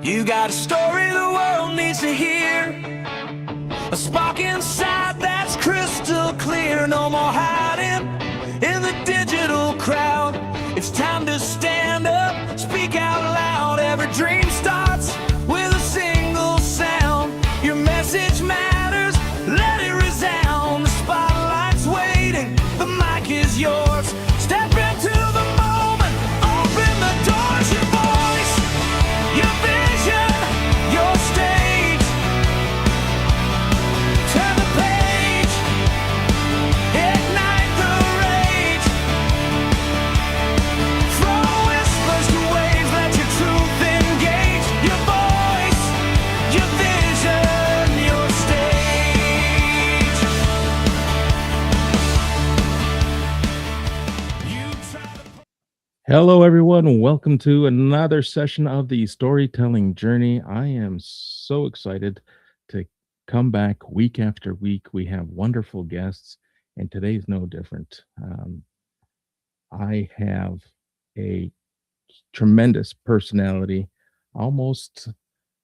You got a story the world needs to hear, a spark inside that's crystal clear. No more hiding in the digital crowd. It's time to stand up, speak out loud. Every dream starts with a single sound. Your message matters, let it resound. The spotlight's waiting, the mic is yours. Step into the moment, open the doors. Your voice, your vision, your stage. Turn the page, ignite the rage. From whispers to waves, let your truth engage. Your voice, your vision, your stage. You try to Hello, everyone. Welcome to another session of the storytelling journey. I am so excited to come back week after week. We have wonderful guests, and today's no different. I have a tremendous personality. Almost,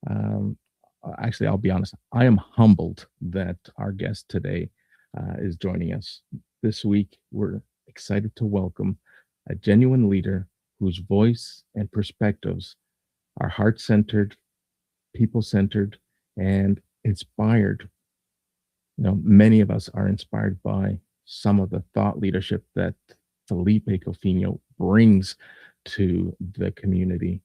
um, actually, I'll be honest, I am humbled that our guest today is joining us. This week, we're excited to welcome a genuine leader whose voice and perspectives are heart-centered, people-centered, and inspired. Many of us are inspired by some of the thought leadership that Felipe Cofino brings to the community.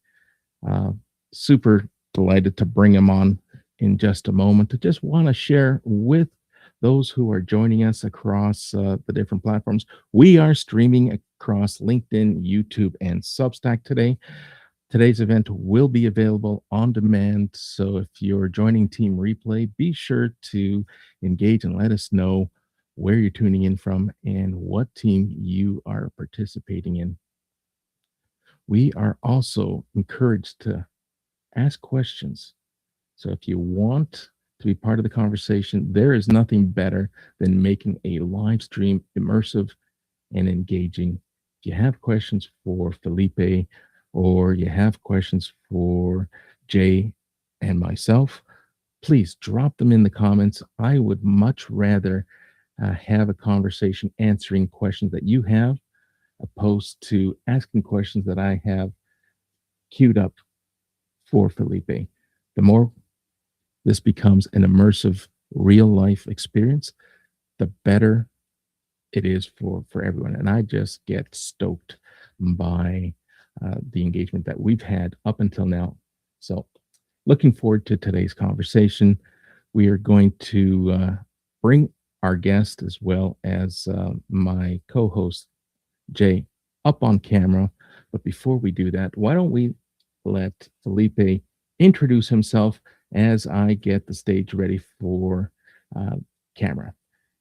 Super delighted to bring him on in just a moment to just want to share with those who are joining us across the different platforms. We are streaming across LinkedIn, YouTube, and Substack today. Today's event will be available on demand. So if you're joining Team Replay, be sure to engage and let us know where you're tuning in from and what team you are participating in. We are also encouraged to ask questions. So if you want to be part of the conversation, there is nothing better than making a live stream immersive and engaging. If you have questions for Felipe or you have questions for Jay and myself, please drop them in the comments. I would much rather have a conversation answering questions that you have opposed to asking questions that I have queued up for Felipe. The more this becomes an immersive real life experience, the better it is for everyone. And I just get stoked by the engagement that we've had up until now. So looking forward to today's conversation. We are going to bring our guest as well as my co-host, Jay, up on camera. But before we do that, why don't we let Felipe introduce himself as I get the stage ready for camera.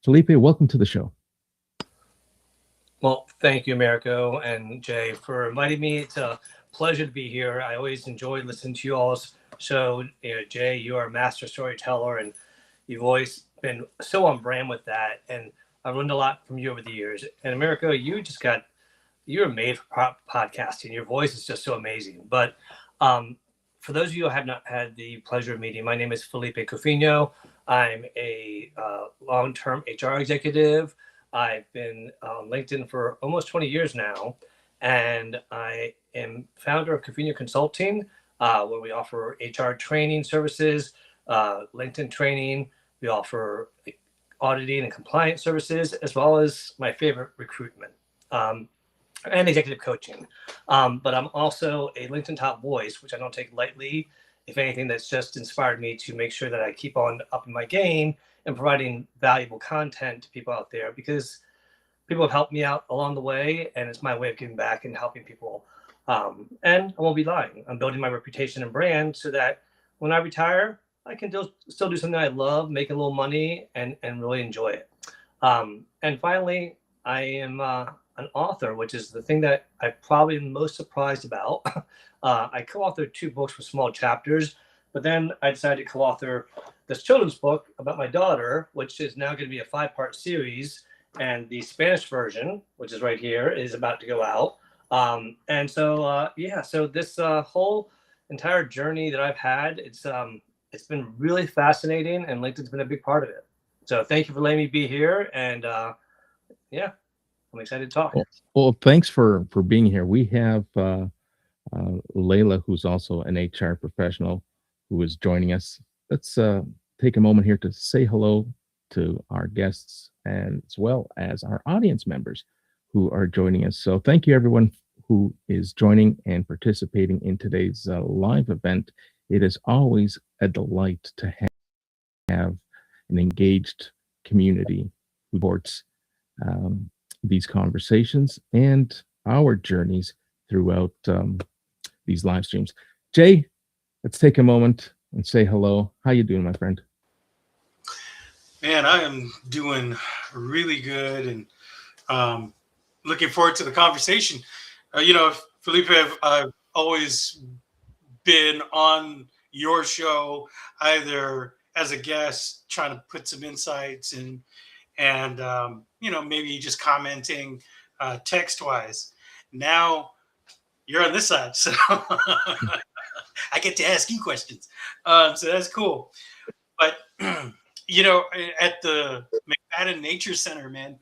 Felipe, welcome to the show. Well, thank you, Americo and Jay, for inviting me. It's a pleasure to be here. I always enjoy listening to you all's show. Jay, you are a master storyteller, and you've always been so on brand with that. And I've learned a lot from you over the years. And Americo, you're made for podcasting. Your voice is just so amazing. But for those of you who have not had the pleasure of meeting, my name is Felipe Cofino. I'm a long-term HR executive. I've been on LinkedIn for almost 20 years now, and I am founder of Cofino Consulting, where we offer HR training services, LinkedIn training. We offer auditing and compliance services, as well as my favorite, recruitment. And executive coaching. But I'm also a LinkedIn top voice, which I don't take lightly. If anything, that's just inspired me to make sure that I keep on up in my game and providing valuable content to people out there, because people have helped me out along the way, and it's my way of giving back and helping people. And I won't be lying. I'm building my reputation and brand so that when I retire, I can still do something I love, make a little money, and really enjoy it. And finally, I am an author, which is the thing that I'm probably most surprised about. I co-authored 2 books with small chapters, but then I decided to co-author this children's book about my daughter, which is now going to be a 5-part series. and the Spanish version, which is right here, is about to go out. And so yeah, so this whole entire journey that I've had, it's been really fascinating, and LinkedIn's been a big part of it. So thank you for letting me be here, and yeah, I'm excited to talk. Well, thanks for being here. We have Layla, who's also an HR professional, who is joining us. Let's take a moment here to say hello to our guests and as well as our audience members who are joining us. So thank you, everyone who is joining and participating in today's live event. It is always a delight to have an engaged community who supports um, these conversations and our journeys throughout these live streams. Jay, let's take a moment and say hello. How you doing, my friend? Man, I am doing really good, and looking forward to the conversation. Felipe, I've always been on your show either as a guest, trying to put some insights in, and maybe just commenting text wise. Now you're on this side, so I get to ask you questions. So that's cool. But at the McFadden Nature Center, man,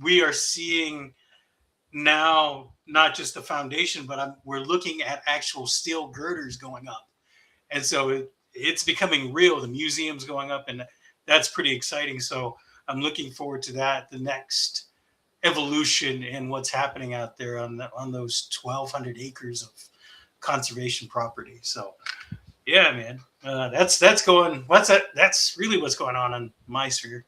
we are seeing now not just the foundation, but we're looking at actual steel girders going up, and so it's becoming real. The museum's going up, and that's pretty exciting. So I'm looking forward to that. The next evolution in what's happening out there on those 1,200 acres of conservation property. So yeah, man, that's going. That's really what's going on in my sphere.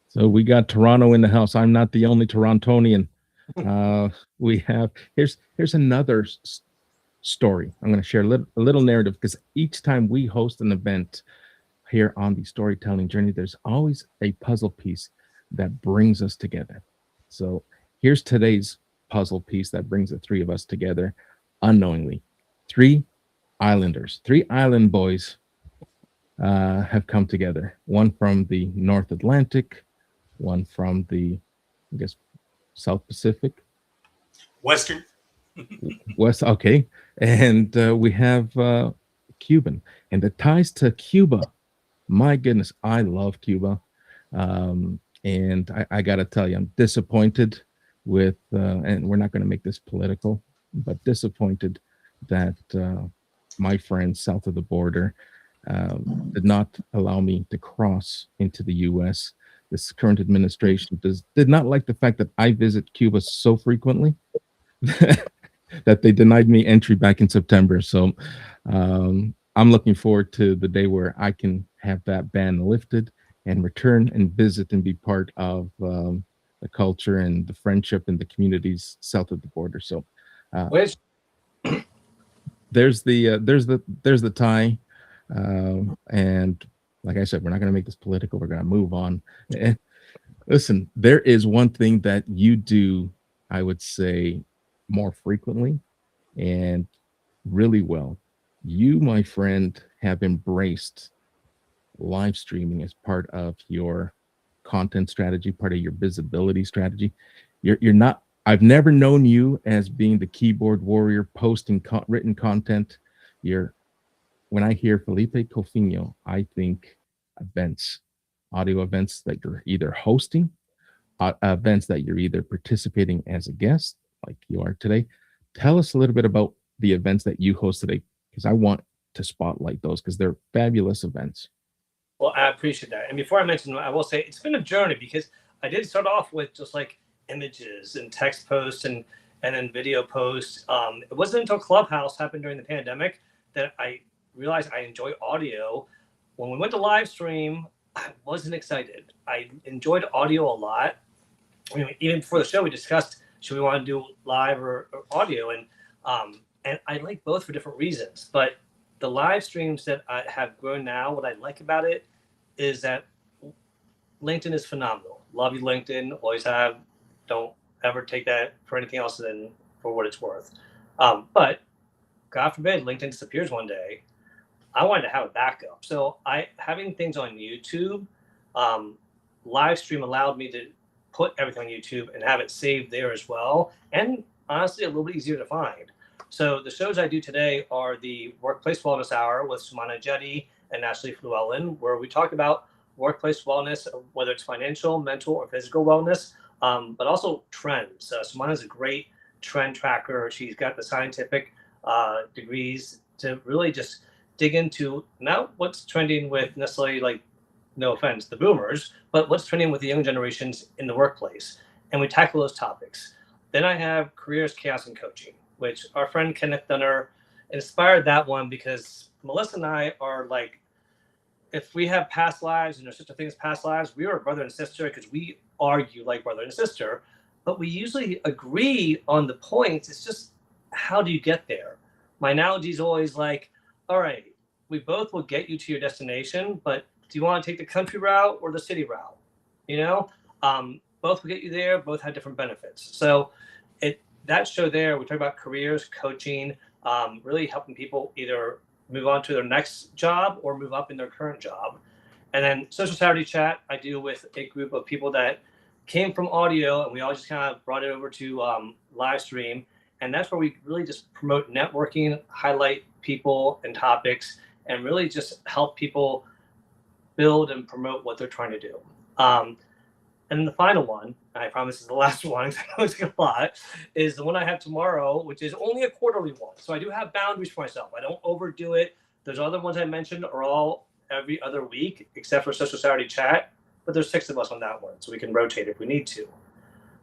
So we got Toronto in the house. I'm not the only Torontonian. We have here's another story. I'm going to share a little narrative, because each time we host an event here on the storytelling journey, there's always a puzzle piece that brings us together. So here's today's puzzle piece that brings the three of us together unknowingly. Three island boys have come together. One from the North Atlantic, one from the, I guess, South Pacific. Western. West, okay. And we have Cuban. And the ties to Cuba, my goodness, I love Cuba. And I got to tell you, I'm disappointed with, and we're not going to make this political, but disappointed that my friends south of the border did not allow me to cross into the U.S. This current administration did not like the fact that I visit Cuba so frequently that they denied me entry back in September. So I'm looking forward to the day where I can have that ban lifted and return and visit and be part of the culture and the friendship and the communities south of the border. So there's the tie. And like I said, we're not going to make this political. We're going to move on. And listen, there is one thing that you do, I would say, more frequently and really well. You, my friend, have embraced live streaming as part of your content strategy, part of your visibility strategy. You're not, I've never known you as being the keyboard warrior posting written content. When I hear Felipe Cofino, I think events, audio events that you're either hosting, events that you're either participating as a guest, like you are today. Tell us a little bit about the events that you host today, because I want to spotlight those because they're fabulous events. Well, I appreciate that. And before I mention, I will say it's been a journey, because I did start off with just like images and text posts and then video posts. It wasn't until Clubhouse happened during the pandemic that I realized I enjoy audio. When we went to live stream, I wasn't excited. I enjoyed audio a lot. I mean, even before the show, we discussed, should we want to do live or audio? And I like both for different reasons. But the live streams that I have grown now, what I like about it is that LinkedIn is phenomenal. Love you, LinkedIn. Always have. Don't ever take that for anything else than for what it's worth. But God forbid LinkedIn disappears one day. I wanted to have a backup. So having things on YouTube live stream allowed me to put everything on YouTube and have it saved there as well. And honestly, a little bit easier to find. So the shows I do today are the Workplace Wellness Hour with Sumana Jetty and Ashley Llewellyn, where we talk about workplace wellness, whether it's financial, mental, or physical wellness, but also trends. Sumana is a great trend tracker. She's got the scientific degrees to really just dig into not what's trending with necessarily, like, no offense, the boomers, but what's trending with the young generations in the workplace. And we tackle those topics. Then I have Careers, Chaos, and Coaching, which our friend Kenneth Dunner inspired that one because Melissa and I are like, if we have past lives and there's such a thing as past lives, we are brother and sister because we argue like brother and sister, but we usually agree on the points. It's just, how do you get there? My analogy is always like, all right, we both will get you to your destination, but do you want to take the country route or the city route? You know, both will get you there. Both have different benefits. So, that show there, we talk about careers, coaching, really helping people either move on to their next job or move up in their current job. And then Social Saturday Chat, I do with a group of people that came from audio, and we all just kind of brought it over to live stream. And that's where we really just promote networking, highlight people and topics, and really just help people build and promote what they're trying to do. And then the final one, I promise is the last one, because I know it's a lot, is the one I have tomorrow, which is only a quarterly one. So I do have boundaries for myself. I don't overdo it. Those other ones I mentioned are all every other week, except for Social Saturday Chat. But there's 6 of us on that one, so we can rotate if we need to.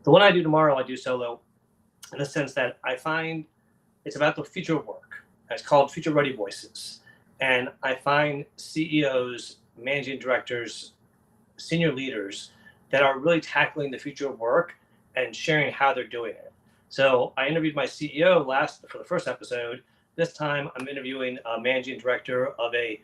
The one I do tomorrow, I do solo in the sense that I find it's about the future of work. It's called Future Ready Voices. And I find CEOs, managing directors, senior leaders that are really tackling the future of work and sharing how they're doing it. So I interviewed my CEO for the first episode. This time I'm interviewing a managing director of a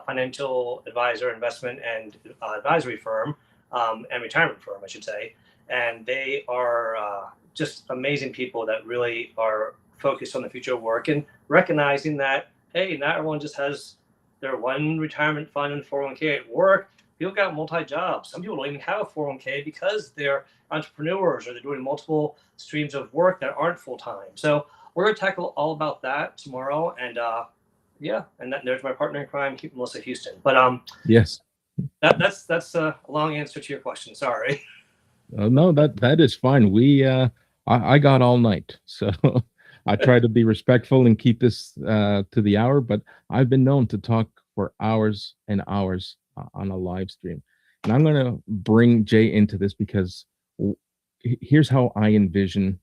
financial advisor, investment and advisory firm, and retirement firm, I should say. And they are just amazing people that really are focused on the future of work and recognizing that, hey, not everyone just has their one retirement fund and 401k at work. People got multi-jobs. Some people don't even have a 401k because they're entrepreneurs or they're doing multiple streams of work that aren't full-time. So we're going to tackle all about that tomorrow. And there's my partner in crime, Melissa Houston. But Yes. that's a long answer to your question. Sorry. No, that is fine. I got all night, so I try to be respectful and keep this to the hour. But I've been known to talk for hours and hours on a live stream, and I'm going to bring Jay into this because here's how I envision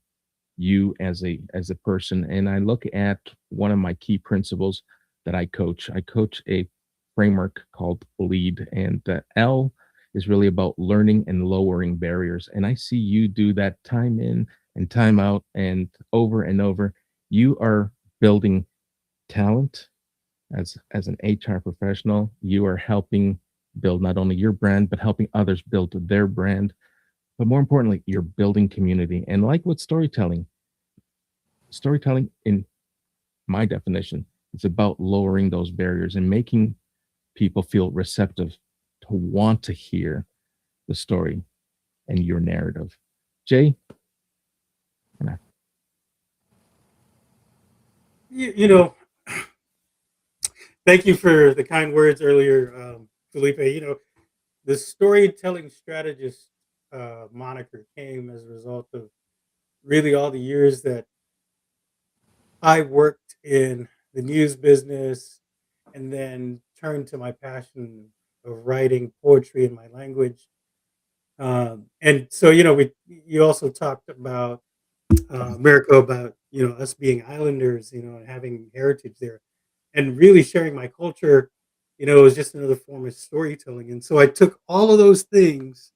you as a person, and I look at one of my key principles that I coach. I coach a framework called LEAD, and the L is really about learning and lowering barriers. And I see you do that time in and time out and over. You are building talent as an HR professional. You are helping build not only your brand, but helping others build their brand. But more importantly, you're building community. And like with storytelling in my definition, it's about lowering those barriers and making people feel receptive to want to hear the story and your narrative. Jay? Thank you for the kind words earlier, Felipe. The storytelling strategist moniker came as a result of really all the years that I worked in the news business and then turned to my passion of writing poetry in my language. And so, you also talked about America, about, us being islanders, and having heritage there and really sharing my culture, is just another form of storytelling. And so I took all of those things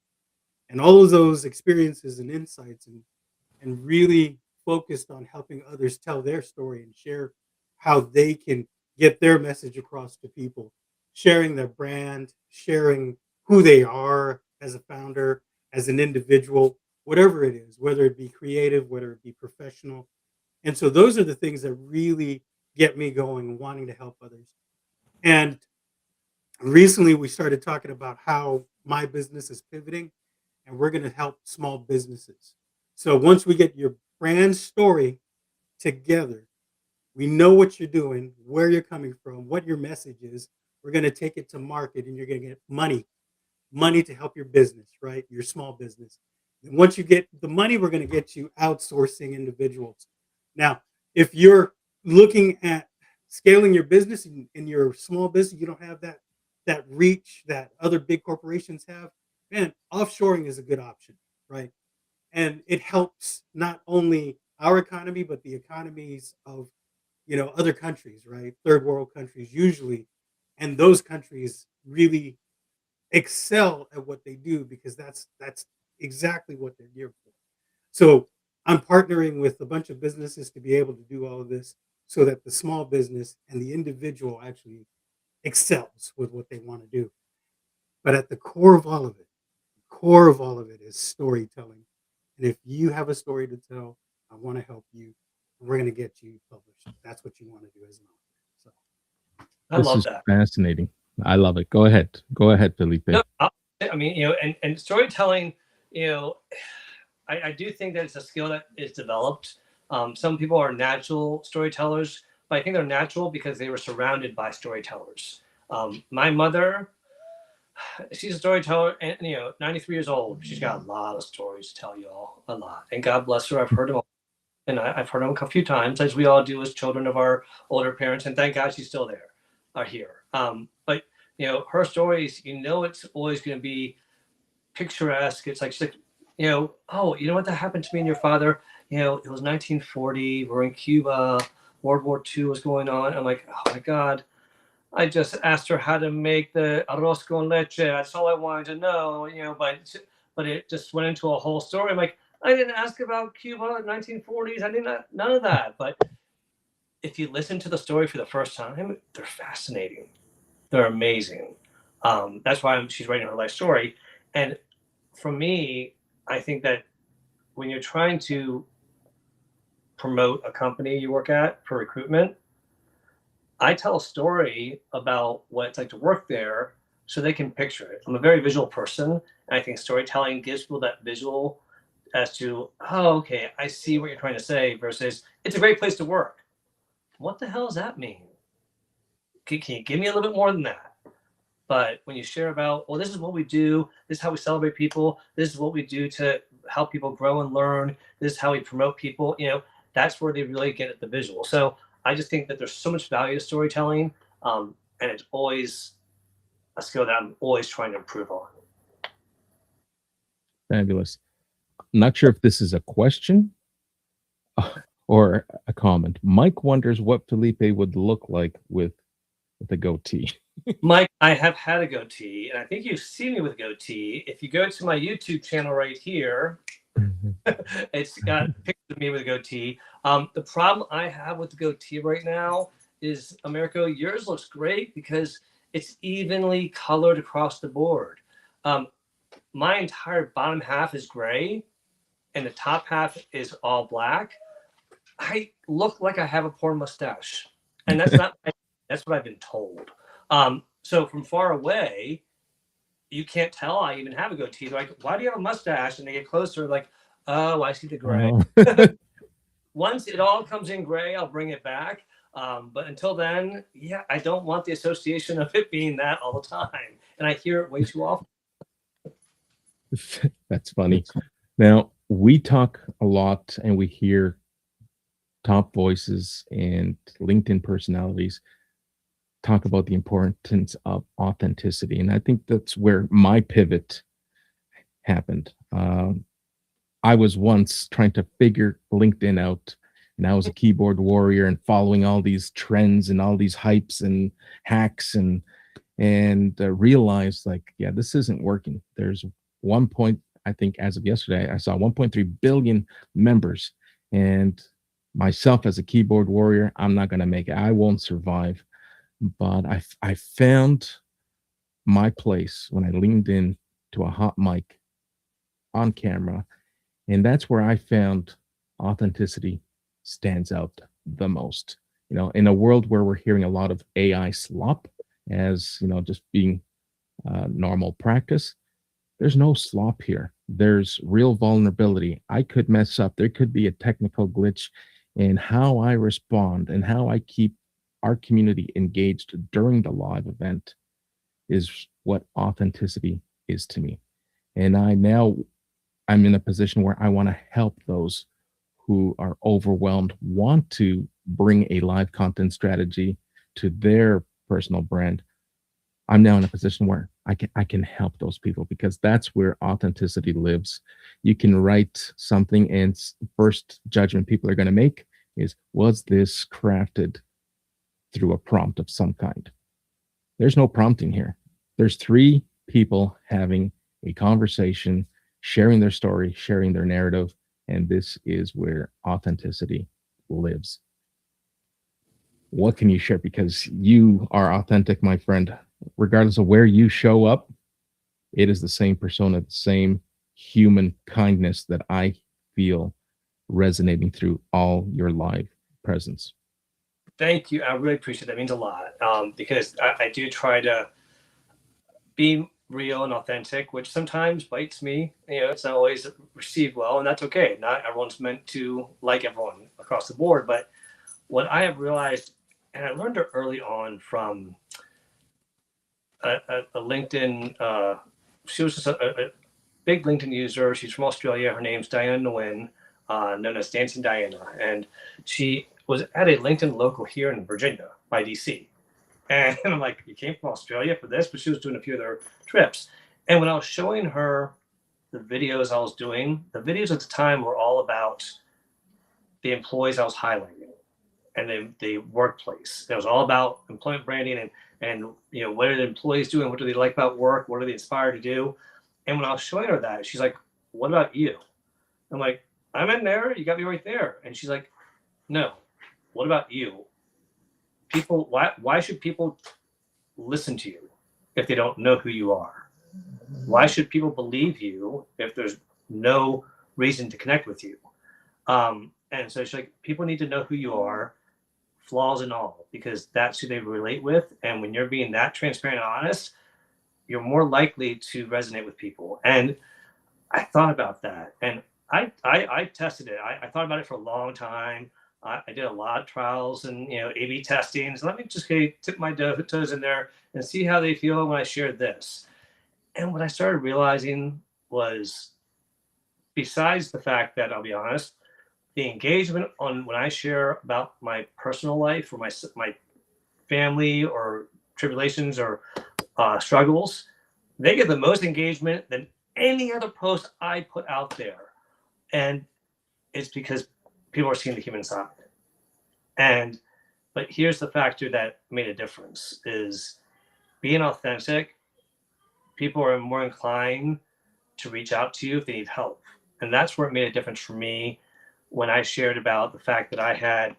and all of those experiences and insights and really focused on helping others tell their story and share how they can get their message across to people, sharing their brand, sharing who they are as a founder, as an individual, whatever it is, whether it be creative, whether it be professional. And so those are the things that really get me going, wanting to help others. And And recently we started talking about how my business is pivoting, and we're going to help small businesses. So once we get your brand story together, we know what you're doing, where you're coming from, what your message is. We're going to take it to market, and you're going to get money to help your business, right? Your small business. And once you get the money, we're going to get you outsourcing individuals. Now, if you're looking at scaling your business in your small business, you don't have that reach that other big corporations have, man, offshoring is a good option, right? And it helps not only our economy, but the economies of other countries, right? Third world countries usually, and those countries really excel at what they do because that's exactly what they're here for. So I'm partnering with a bunch of businesses to be able to do all of this so that the small business and the individual actually excels with what they want to do. But at the core of all of it is storytelling. And if you have a story to tell, I want to help you. And we're going to get you published. That's what you want to do as an author. So I This love is that. fascinating. I love it. Go ahead. Go ahead, Felipe. No, I mean, and storytelling, I do think that it's a skill that is developed. Some people are natural storytellers, but I think they're natural because they were surrounded by storytellers. My mother, she's a storyteller, and 93 years old. She's got a lot of stories to tell you all, a lot. And God bless her. I've heard them all, and I've heard them a few times, as we all do as children of our older parents. And thank God she's still there, are here. But her stories, it's always going to be picturesque. It's like she's like, oh, you know what that happened to me and your father? It was 1940. We're in Cuba. World War II was going on. I'm like, oh my God. I just asked her how to make the arroz con leche. That's all I wanted to know, but it just went into a whole story. I'm like, I didn't ask about Cuba in 1940s. I didn't, none of that. But if you listen to the story for the first time, they're fascinating. They're amazing. That's why she's writing her life story. And for me, I think that when you're trying to promote a company you work at for recruitment, I tell a story about what it's like to work there so they can picture it. I'm a very visual person, and I think storytelling gives people that visual as to, oh, okay, I see what you're trying to say, versus it's a great place to work. What the hell does that mean? Can you give me a little bit more than that? But when you share about, well, this is what we do, this is how we celebrate people, this is what we do to help people grow and learn, this is how we promote people, that's where they really get at the visual. So I just think that there's so much value to storytelling, and it's always a skill that I'm always trying to improve on. Fabulous. Not sure if this is a question or a comment. Mike wonders what Felipe would look like with a goatee. Mike, I have had a goatee, and I think you've seen me with a goatee. If you go to my YouTube channel right here, it's got pictures of me with a goatee. The problem I have with the goatee right now is, Americo, yours looks great because it's evenly colored across the board. My entire bottom half is gray, and the top half is all black. I look like I have a poor mustache, and that's not. That's what I've been told. So from far away, you can't tell I even have a goatee. They're like, why do you have a mustache? And they get closer, like, oh, I see the gray. Once it all comes in gray, I'll bring it back. But until then, yeah, I don't want the association of it being that all the time. And I hear it way too often. That's funny. Now, we talk a lot and we hear top voices and LinkedIn personalities talk about the importance of authenticity. And I think that's where my pivot happened. I was once trying to figure LinkedIn out, and I was a keyboard warrior and following all these trends and all these hypes and hacks and realized, like, yeah, this isn't working. There's I think as of yesterday, I saw 1.3 billion members, and myself as a keyboard warrior, I'm not going to make it. I won't survive. But I found my place when I leaned in to a hot mic on camera, and that's where I found authenticity stands out the most. In a world where we're hearing a lot of AI slop, as just being normal practice. There's no slop here. There's real vulnerability. I could mess up. There could be a technical glitch in how I respond, and how I keep our community engaged during the live event is what authenticity is to me. And I'm in a position where I want to help those who are overwhelmed, want to bring a live content strategy to their personal brand. I'm now in a position where I can help those people, because that's where authenticity lives. You can write something, and first judgment people are going to make is, was this crafted through a prompt of some kind? There's no prompting here. There's three people having a conversation, sharing their story, sharing their narrative, and this is where authenticity lives. What can you share? Because you are authentic, my friend. Regardless of where you show up, it is the same persona, the same human kindness that I feel resonating through all your live presence. Thank you. I really appreciate that. It means a lot, because I do try to be real and authentic, which sometimes bites me. It's not always received well, and that's okay. Not everyone's meant to like everyone across the board. But what I have realized, and I learned it early on from a LinkedIn, she was just a big LinkedIn user. She's from Australia. Her name's Diana Nguyen, known as Dancing Diana. And she was at a LinkedIn local here in Virginia by DC. And I'm like, you came from Australia for this? But she was doing a few other trips. And when I was showing her the videos I was doing, the videos at the time were all about the employees I was highlighting and the workplace. It was all about employment branding and what are the employees doing? What do they like about work? What are they inspired to do? And when I was showing her that, she's like, what about you? I'm like, I'm in there. You got me right there. And she's like, no, what about you? People, why should people listen to you if they don't know who you are? Why should people believe you if there's no reason to connect with you? And so she's like, people need to know who you are, flaws and all, because that's who they relate with. And when you're being that transparent and honest, you're more likely to resonate with people. And I thought about that, and I tested it. I thought about it for a long time. I did a lot of trials and A/B testing. So let me just tip my toes in there and see how they feel when I share this. And what I started realizing was, besides the fact that, I'll be honest, the engagement on when I share about my personal life or my family or tribulations or struggles, they get the most engagement than any other post I put out there. And it's because people are seeing the human side. But here's the factor that made a difference is being authentic. People are more inclined to reach out to you if they need help. And that's where it made a difference for me when I shared about the fact that I had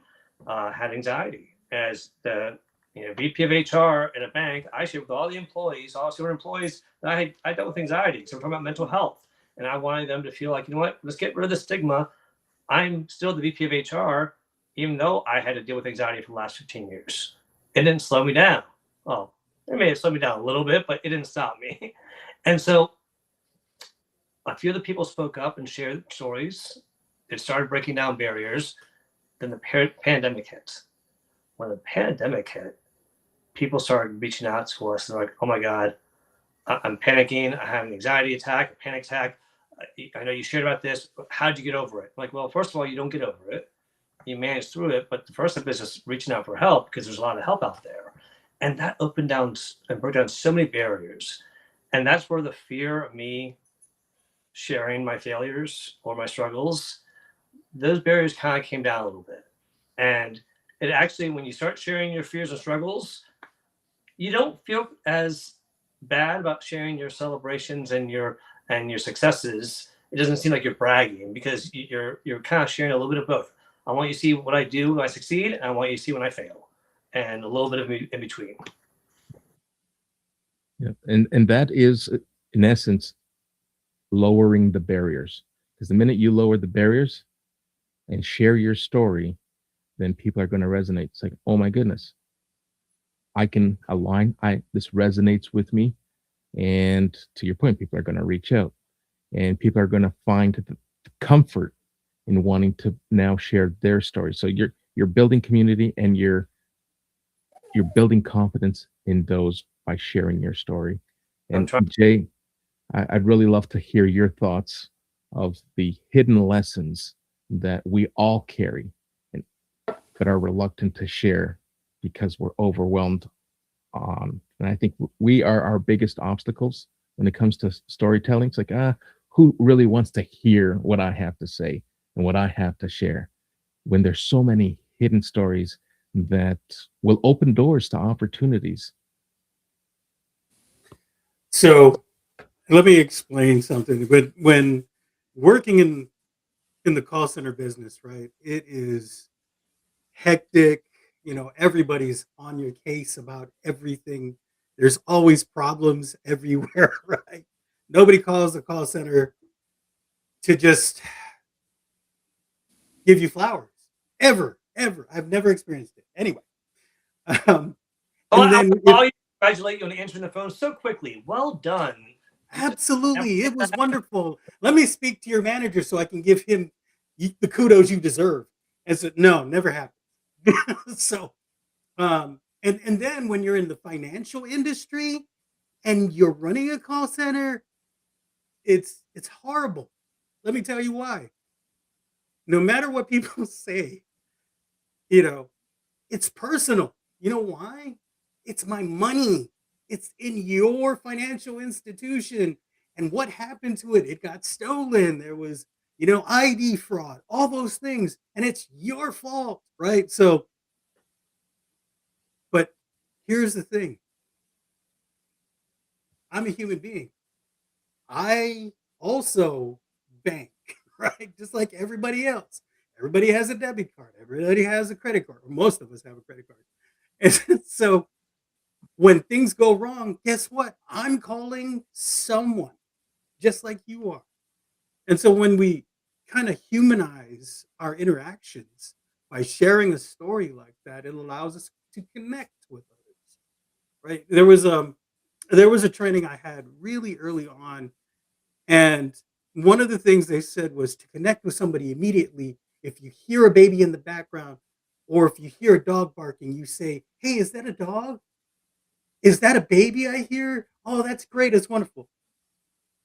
anxiety as the VP of HR in a bank. I shared with all the employees, all 200 employees, that I dealt with anxiety. So we're talking about mental health. And I wanted them to feel like, let's get rid of the stigma. I'm still the VP of HR, even though I had to deal with anxiety for the last 15 years. It didn't slow me down. Well, it may have slowed me down a little bit, but it didn't stop me. And so a few of the people spoke up and shared stories. It started breaking down barriers. Then the pandemic hit. When the pandemic hit, people started reaching out to us. They're like, oh my God, I'm panicking. I have an anxiety attack, a panic attack. I know you shared about this. How did you get over it? I'm like, well, first of all, you don't get over it. You manage through it. But the first step is just reaching out for help, because there's a lot of help out there. And that opened down and broke down so many barriers. And that's where the fear of me sharing my failures or my struggles, those barriers kind of came down a little bit. And it actually, when you start sharing your fears and struggles, you don't feel as bad about sharing your celebrations and your successes. It doesn't seem like you're bragging, because you're kind of sharing a little bit of both. I want you to see what I do when I succeed, and I want you to see when I fail, and a little bit of in between. Yeah, and that is, in essence, lowering the barriers. Because the minute you lower the barriers and share your story, then people are going to resonate. It's like, oh my goodness, I can align. This resonates with me, and to your point, people are going to reach out, and people are going to find the comfort in wanting to now share their story. So you're building community, and you're building confidence in those by sharing your story. I'm And trying. Jay, I'd really love to hear your thoughts of the hidden lessons that we all carry, and, but are reluctant to share because we're overwhelmed on. And I think we are our biggest obstacles when it comes to storytelling. It's like, who really wants to hear what I have to say and what I have to share? When there's so many hidden stories that will open doors to opportunities. So let me explain something. When working in the call center business, right? It is hectic. Everybody's on your case about everything. There's always problems everywhere, right? Nobody calls the call center to just give you flowers. Ever. I've never experienced it. Anyway. Um, Oh, and then I'll congratulate you on answering the phone so quickly. Well done. absolutely, it was wonderful. Let me speak to your manager so I can give him the kudos you deserve. And so, no, never happened. So, and then when you're in the financial industry and you're running a call center, it's horrible. Let me tell you why. No matter what people say, you know, it's personal. You know why? It's my money. It's in your financial institution. And what happened to it? It got stolen. There was, ID fraud, all those things. And it's your fault, right? So, but here's the thing, I'm a human being. I also bank, right? Just like everybody else. Everybody has a debit card. Everybody has a credit card. Or most of us have a credit card. And so when things go wrong, guess what? I'm calling someone just like you are. And so when we kind of humanize our interactions by sharing a story like that, it allows us to connect with others. Right? There was a training I had really early on, and one of the things they said was to connect with somebody immediately. If you hear a baby in the background, or if you hear a dog barking, you say, "Hey, is that a dog? Is that a baby I hear? Oh, that's great. It's wonderful."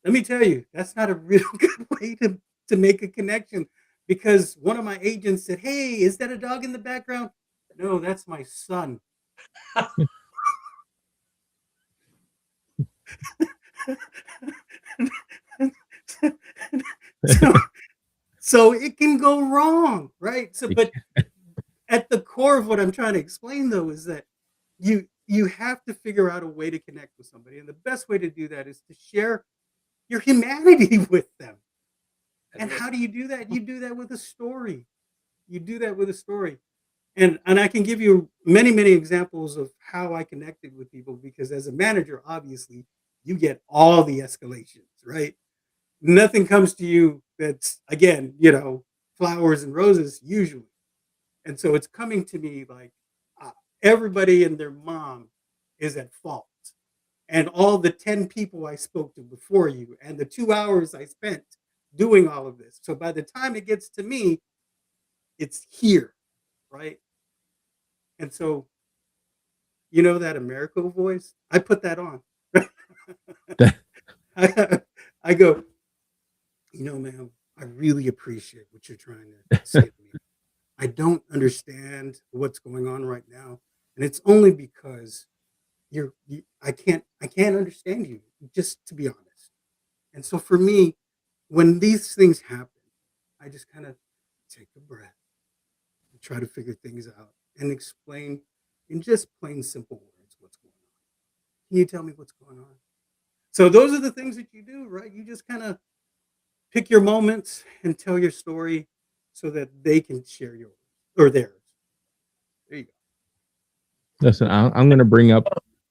Let me tell you, that's not a real good way to make a connection, because one of my agents said, "Hey, is that a dog in the background?" No, that's my son. so, so it can go wrong, right? So, but at the core of what I'm trying to explain, though, is that you have to figure out a way to connect with somebody, and the best way to do that is to share your humanity with them. And how do you do that? You do that with a story. You do that with a story. And I can give you many examples of how I connected with people, because as a manager, obviously, you get all the escalations, right? Nothing comes to you that's, again, flowers and roses usually. And so it's coming to me like, uh, everybody and their mom is at fault. And all the 10 people I spoke to before you, and the 2 hours I spent doing all of this. So by the time it gets to me, it's here, right? And so, that Americo voice, I put that on. I go, man, I really appreciate what you're trying to say to me. I don't understand what's going on right now. And it's only because I can't understand you, just to be honest. And so for me, when these things happen, I just kind of take a breath and try to figure things out and explain in just plain simple words what's going on. Can you tell me what's going on? So those are the things that you do, right? You just kind of pick your moments and tell your story so that they can share yours or theirs. There you go. Listen, I'm going to bring up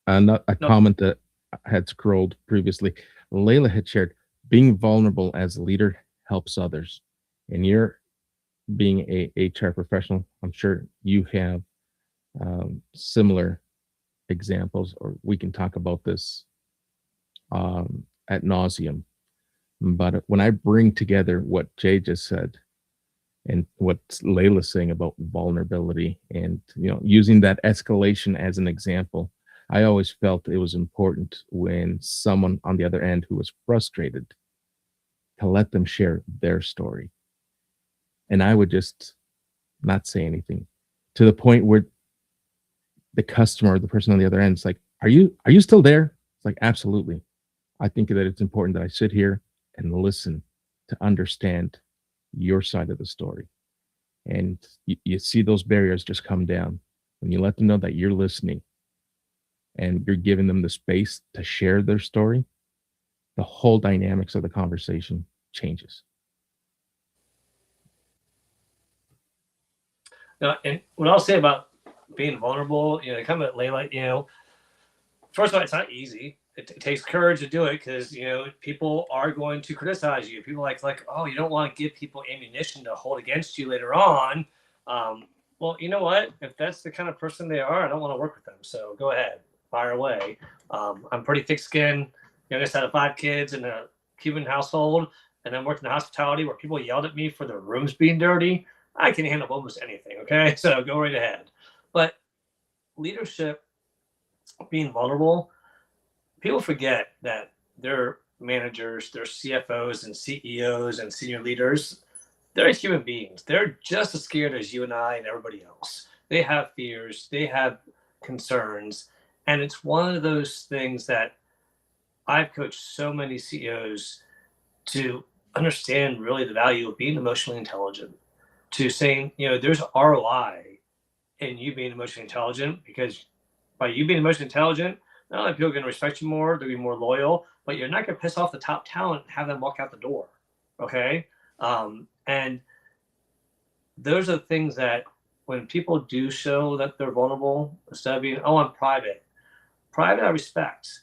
a No. comment that I had scrolled previously. Layla had shared, being vulnerable as a leader helps others. And you're being a HR professional, I'm sure you have similar examples, or we can talk about this at nauseum. But when I bring together what Jay just said and what Layla's saying about vulnerability and using that escalation as an example, I always felt it was important when someone on the other end who was frustrated to let them share their story. And I would just not say anything, to the point where the customer, the person on the other end, is like, are you still there? It's like, absolutely. I think that it's important that I sit here and listen to understand your side of the story. And you see those barriers just come down when you let them know that you're listening and you're giving them the space to share their story. The whole dynamics of the conversation changes. Now, and what I'll say about being vulnerable, come at Layla, first of all, it's not easy. It takes courage to do it because people are going to criticize you. People like, oh, you don't want to give people ammunition to hold against you later on. Well, you know what? If that's the kind of person they are, I don't want to work with them. So go ahead, fire away. I'm pretty thick-skinned, youngest out of 5 kids in a Cuban household, and then worked in hospitality where people yelled at me for their rooms being dirty. I can handle almost anything. Okay, so go right ahead. But leadership, being vulnerable. People forget that their managers, their CFOs and CEOs and senior leaders, they're human beings. They're just as scared as you and I and everybody else. They have fears, they have concerns. And it's one of those things that I've coached so many CEOs to understand really the value of being emotionally intelligent, to saying, there's ROI in you being emotionally intelligent, because by you being emotionally intelligent, not only are people going to respect you more, they'll be more loyal, but you're not going to piss off the top talent and have them walk out the door. Okay. And those are things that when people do show that they're vulnerable, instead of being, oh, I'm private I respect,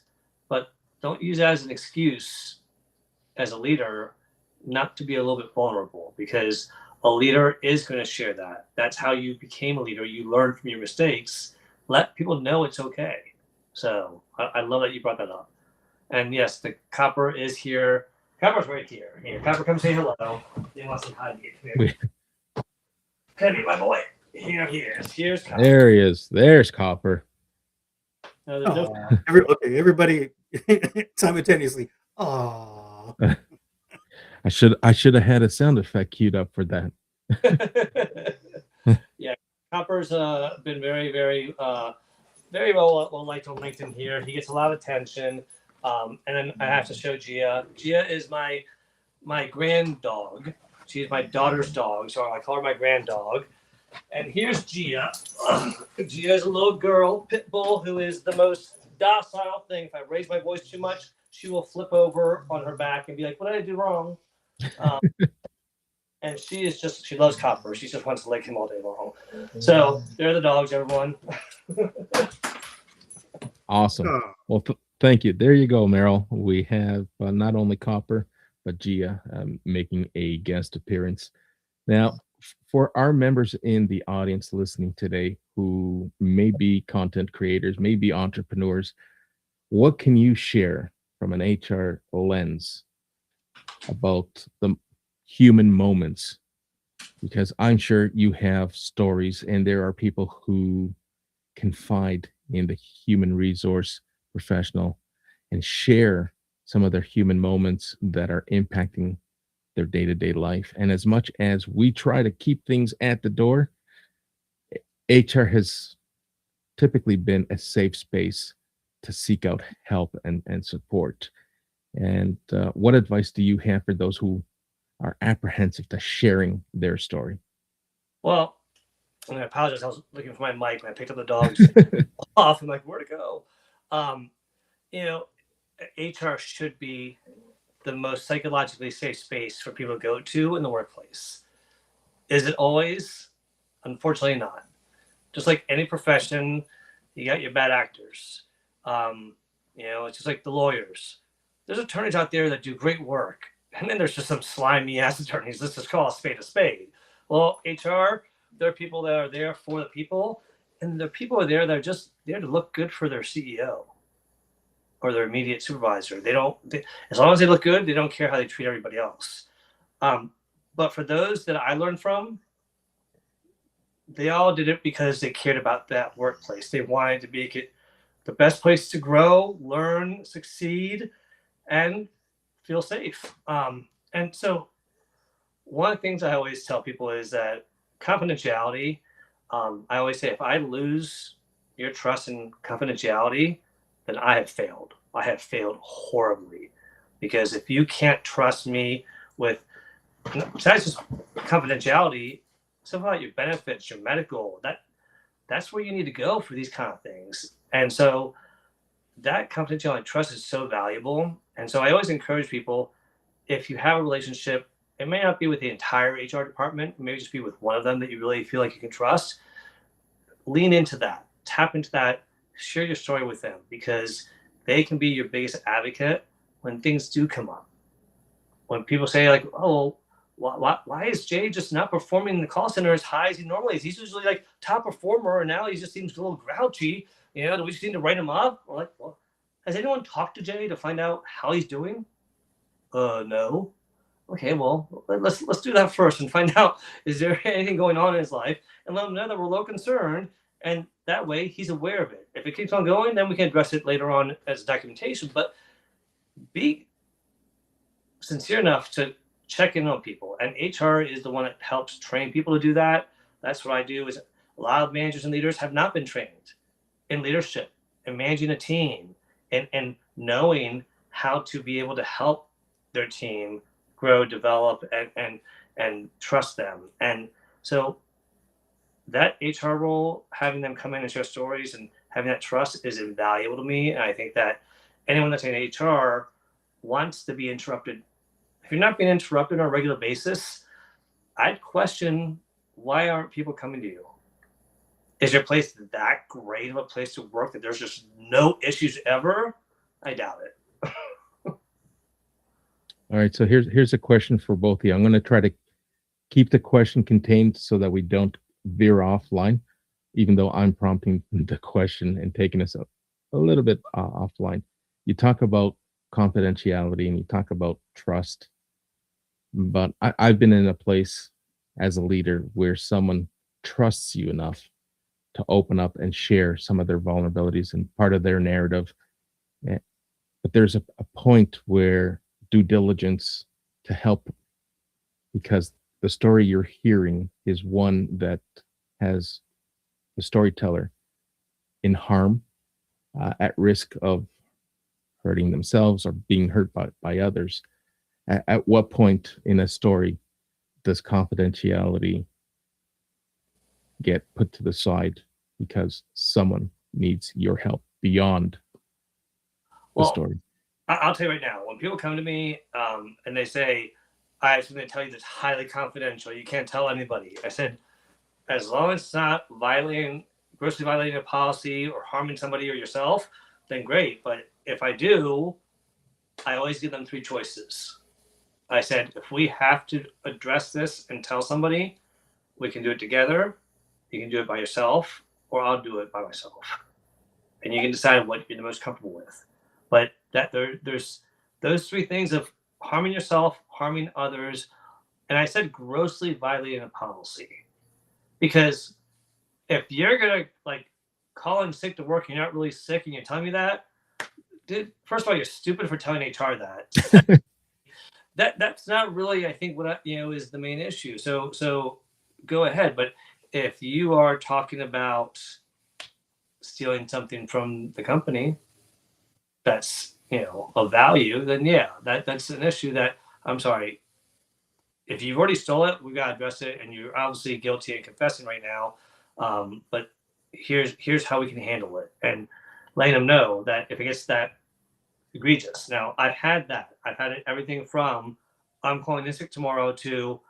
but don't use that as an excuse as a leader not to be a little bit vulnerable, because a leader is going to share that. That's how you became a leader. You learn from your mistakes. Let people know it's okay. So I love that you brought that up. And yes, the copper is here. Copper's right here. Here, Copper, come say hello. He wants to hide you. Come here. Penny, my boy. Here he is. Here's Copper. There he is. There's Copper. Everybody simultaneously. Oh. I should have had a sound effect queued up for that. Yeah, Copper's been very, very, very well liked on LinkedIn here. He gets a lot of attention. And then I have to show Gia. Gia is my grand dog. She's my daughter's dog, so I call her my grand dog. And here's Gia. Gia is a little girl, pit bull, who is the most docile thing. If I raise my voice too much, she will flip over on her back and be like, what did I do wrong? And she loves Copper. She just wants to lick him all day long. So there are the dogs, everyone. Awesome. Well, thank you. There you go, Meryl. We have not only Copper, but Gia making a guest appearance. Now, for our members in the audience listening today who may be content creators, may be entrepreneurs, what can you share from an HR lens about the human moments? Because I'm sure you have stories, and there are people who confide in the human resource professional and share some of their human moments that are impacting their day-to-day life. And as much as we try to keep things at the door, HR has typically been a safe space to seek out help and support. And what advice do you have for those who are apprehensive to sharing their story? Well, I apologize. I was looking for my mic and I picked up the dogs off. I'm like, where'd it go? HR should be the most psychologically safe space for people to go to in the workplace. Is it always? Unfortunately not. Just like any profession, you got your bad actors. It's just like the lawyers. There's attorneys out there that do great work, and then there's just some slimy ass attorneys. Let's just call a spade a spade. Well, HR, there are people that are there for the people, And the people are there that are just there to look good for their CEO or their immediate supervisor. As long as they look good, they don't care how they treat everybody else. But for those that I learned from, they all did it because they cared about that workplace. They wanted to make it the best place to grow, learn, succeed, and feel safe. And so, one of the things I always tell people is that confidentiality. I always say, if I lose your trust and confidentiality, then I have failed. I have failed horribly, because if you can't trust me with, besides just confidentiality, stuff about your benefits, your medical, that's where you need to go for these kind of things. And so that confidentiality and trust is so valuable. And so I always encourage people, if you have a relationship, it may not be with the entire HR department, maybe just be with one of them that you really feel like you can trust. Lean into that, tap into that, share your story with them, because they can be your biggest advocate when things do come up. When people say, like, oh, why is Jay just not performing in the call center as high as he normally is? He's usually like top performer, and now he just seems a little grouchy. Do we just need to write him up? Well, has anyone talked to Jay to find out how he's doing? No. Okay, well, let's do that first and find out, is there anything going on in his life, and let him know that we're a little concerned, and that way he's aware of it. If it keeps on going, then we can address it later on as documentation. But be sincere enough to check in on people, and HR is the one that helps train people to do that. That's what I do. Is a lot of managers and leaders have not been trained in leadership and managing a team, and knowing how to be able to help their team grow, develop, and trust them. And so that HR role, having them come in and share stories and having that trust, is invaluable to me. And I think that anyone that's in HR wants to be interrupted. If you're not being interrupted on a regular basis, I'd question, why aren't people coming to you? Is your place that great of a place to work that there's just no issues ever? I doubt it. All right, so here's a question for both of you. I'm going to try to keep the question contained so that we don't veer offline, even though I'm prompting the question and taking us a little bit offline. You talk about confidentiality and you talk about trust, but I've been in a place as a leader where someone trusts you enough to open up and share some of their vulnerabilities and part of their narrative. But there's a point where due diligence to help, because the story you're hearing is one that has the storyteller in harm, at risk of hurting themselves or being hurt by others. At what point in a story does confidentiality get put to the side because someone needs your help beyond the story? I'll tell you right now, when people come to me and they say, I have something to tell you that's highly confidential, you can't tell anybody. I said, as long as it's not grossly violating a policy or harming somebody or yourself, then great. But if I do, I always give them three choices. I said, if we have to address this and tell somebody, we can do it together. You can do it by yourself, or I'll do it by myself. And you can decide what you're the most comfortable with. But there's those three things of harming yourself, harming others, and I said grossly violating a policy. Because if you're gonna call in sick to work and you're not really sick and you're telling me that, dude, first of all, you're stupid for telling HR that. That's not really, I think, what is the main issue. So go ahead. But if you are talking about stealing something from the company that's of value, then yeah, that's an issue that, I'm sorry, if you've already stole it, we've got to address it, and you're obviously guilty and confessing right now. But here's how we can handle it, and letting them know that if it gets that egregious. Now, I've had everything from, I'm calling in sick tomorrow, to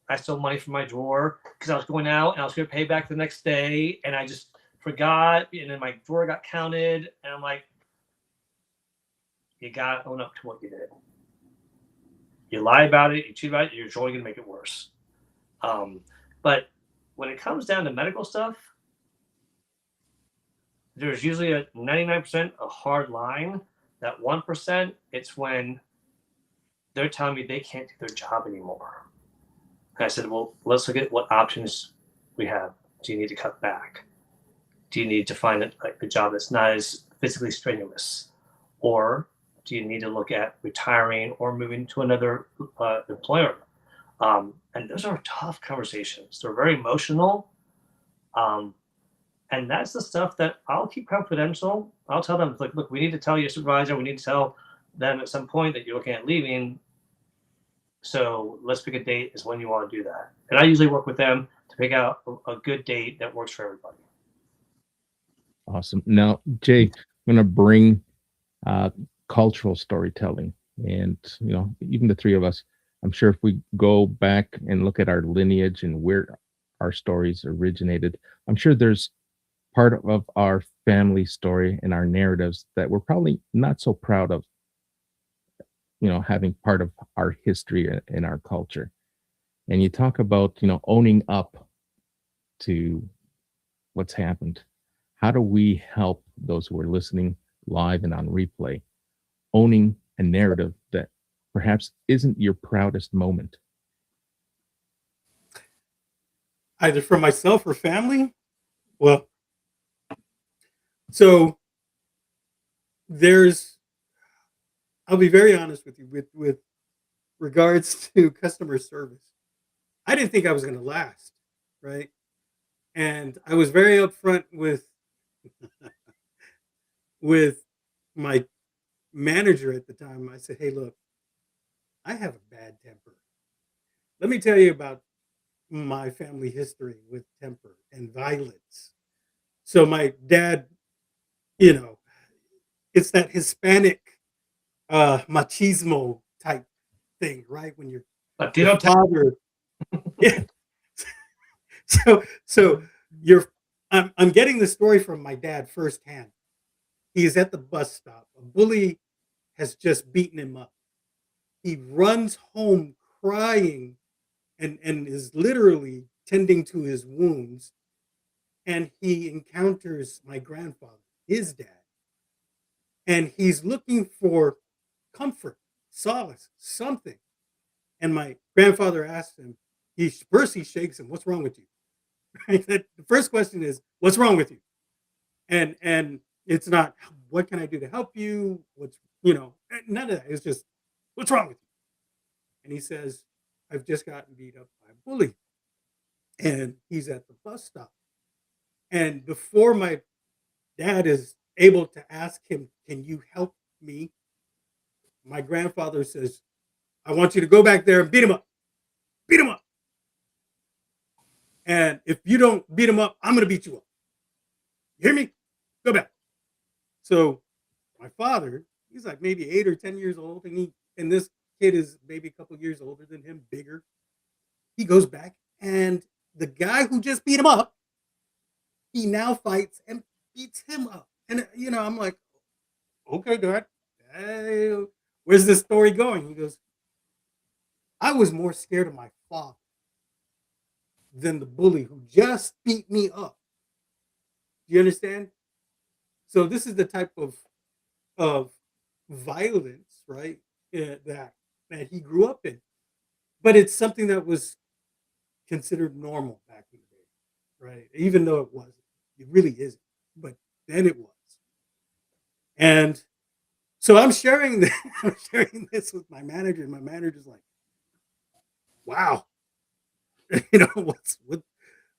I stole money from my drawer because I was going out and I was going to pay back the next day, and I just forgot, and then my drawer got counted, and I'm like, you got to own up to what you did. You lie about it, you cheat about it, you're only going to make it worse. But when it comes down to medical stuff, there's usually a 99% a hard line. That 1%, it's when they're telling me they can't do their job anymore. And I said, well, let's look at what options we have. Do you need to cut back? Do you need to find a job that's not as physically strenuous? Or do you need to look at retiring or moving to another employer? And those are tough conversations. They're very emotional. Um, and that's the stuff that I'll keep confidential. I'll tell them, like, look, we need to tell your supervisor, we need to tell them at some point that you're looking at leaving. So let's pick a date is when you want to do that. And I usually work with them to pick out a good date that works for everybody. Awesome. Now, Jay, I'm going to bring cultural storytelling, and even the three of us. I'm sure if we go back and look at our lineage and where our stories originated, I'm sure there's part of our family story and our narratives that we're probably not so proud of, having part of our history and our culture. And you talk about, owning up to what's happened. How do we help those who are listening live and on replay, owning a narrative that perhaps isn't your proudest moment? Either for myself or family? Well, so I'll be very honest with you with regards to customer service. I didn't think I was going to last, right? And I was very upfront with with my manager at the time. I said, "Hey, look, I have a bad temper. Let me tell you about my family history with temper and violence." So my dad, you know, it's that Hispanic machismo type thing, right? When you're But your father, yeah. So you're I'm getting the story from my dad firsthand. He is at the bus stop. A bully has just beaten him up. He runs home crying and is literally tending to his wounds. And he encounters my grandfather, his dad, and he's looking for comfort, solace, something. And my grandfather asks him, first he shakes him, "What's wrong with you?" Right? The first question is, "What's wrong with you?" And it's not, "What can I do to help you?" None of that. It's just, "What's wrong with you?" And he says, "I've just gotten beat up by a bully." And he's at the bus stop. And before my dad is able to ask him, "Can you help me?" my grandfather says, "I want you to go back there and beat him up. Beat him up. And if you don't beat him up, I'm going to beat you up. You hear me? Go back." So my father, he's like maybe 8 or 10 years old, and this kid is maybe a couple years older than him, bigger. He goes back, and the guy who just beat him up, he now fights and beats him up. And I'm like, "Okay, Dad, hey, where's this story going?" He goes, "I was more scared of my father than the bully who just beat me up." Do you understand? So this is the type of violence, right? That he grew up in, but it's something that was considered normal back in the day, right? Even though it wasn't, it really isn't, but then it was. And so I'm sharing this, I'm sharing this with my manager, and my manager's like, "Wow,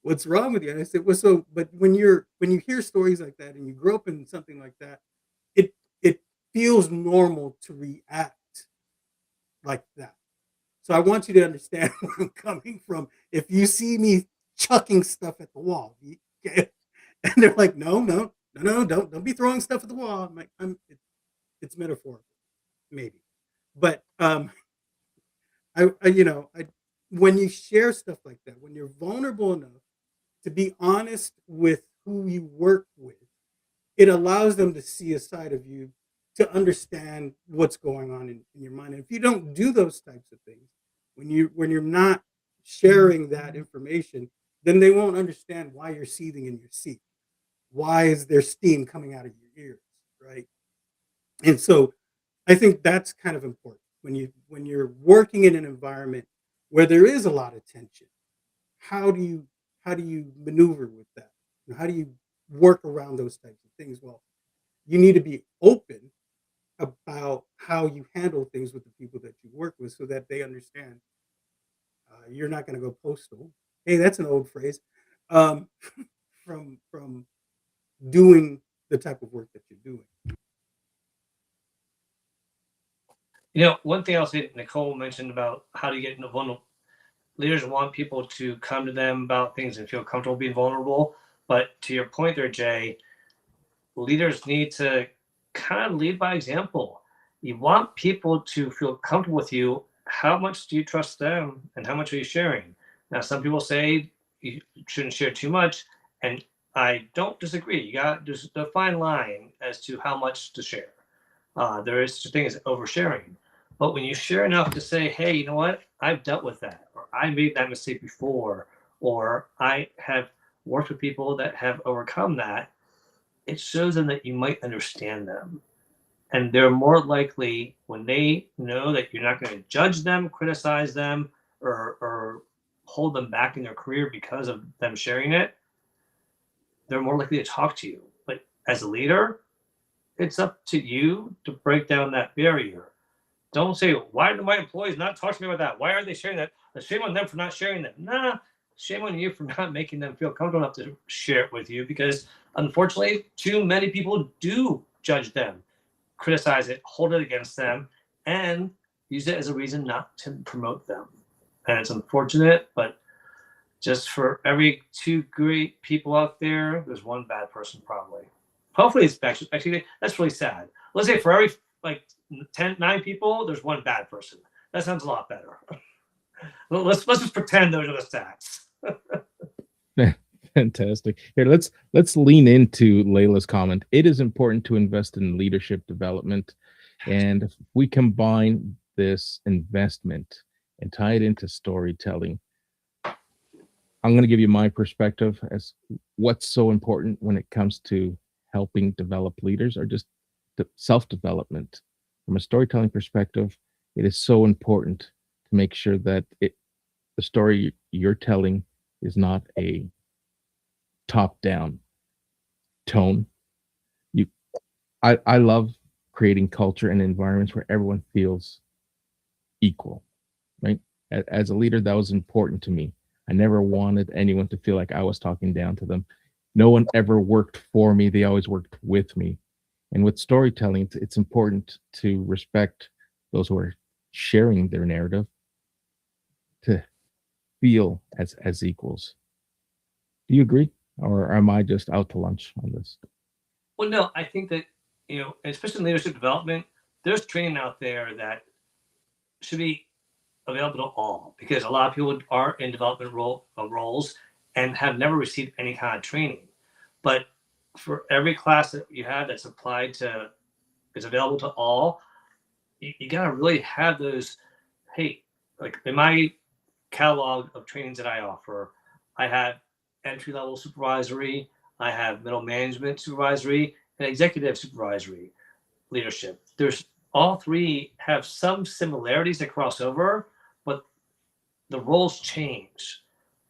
what's wrong with you?" And I said, "Well, so, but when you hear stories like that and you grow up in something like that, it feels normal to react like that. So I want you to understand where I'm coming from. If you see me chucking stuff at the wall, okay?" And they're like, "No, no, no, no, don't be throwing stuff at the wall." I'm like, it's metaphorical, maybe, but I when you share stuff like that, when you're vulnerable enough to be honest with who you work with, it allows them to see a side of you, to understand what's going on in your mind. And if you don't do those types of things, when you're not sharing that information, then they won't understand why you're seething in your seat, Why is there steam coming out of your ears, right? And so I think that's kind of important when you're working in an environment where there is a lot of tension. How do you maneuver with that? How do you work around those types of things? Well, you need to be open about how you handle things with the people that you work with, so that they understand you're not going to go postal. Hey, that's an old phrase. Um, from doing the type of work that you're doing. One thing else that Nicole mentioned about how to get vulnerable. Leaders want people to come to them about things and feel comfortable being vulnerable. But to your point there, Jay, leaders need to kind of lead by example. You want people to feel comfortable with you. How much do you trust them and how much are you sharing? Now, some people say you shouldn't share too much, and I don't disagree. There's a fine line as to how much to share. There is such a thing as oversharing. But when you share enough to say, hey, you know what? I've dealt with that, or I made that mistake before, or I have worked with people that have overcome that, it shows them that you might understand them. And they're more likely, when they know that you're not going to judge them, criticize them, or hold them back in their career because of them sharing it, they're more likely to talk to you. But as a leader, it's up to you to break down that barrier. Don't say, why do my employees not talk to me about that? Why are they sharing that? Shame on them for not sharing that. Nah, shame on you for not making them feel comfortable enough to share it with you, because unfortunately, too many people do judge them, criticize it, hold it against them, and use it as a reason not to promote them. And it's unfortunate, but just for every two great people out there, there's one bad person probably. Hopefully it's actually that's really sad. Let's say for every like 9 people, there's one bad person. That sounds a lot better. Let's just pretend those are the stats. Fantastic. Here, let's lean into Layla's comment. It is important to invest in leadership development, and if we combine this investment and tie it into storytelling, I'm going to give you my perspective as what's so important when it comes to helping develop leaders, or just the self-development. From a storytelling perspective, it is so important to make sure that the story you're telling is not a top-down tone. You, I love creating culture and environments where everyone feels equal, right? As a leader, that was important to me. I never wanted anyone to feel like I was talking down to them. No one ever worked for me. They always worked with me. And with storytelling, it's important to respect those who are sharing their narrative, to feel as equals. Do you agree? Or am I just out to lunch on this? Well, no, I think that, especially in leadership development, there's training out there that should be available to all, because a lot of people are in development roles and have never received any kind of training. But for every class that you have that's applied to, is available to all, you got to really have those. Hey, like in my catalog of trainings that I offer, I have entry level supervisory, I have middle management supervisory, and executive supervisory leadership. There's all three have some similarities that cross over, but the roles change.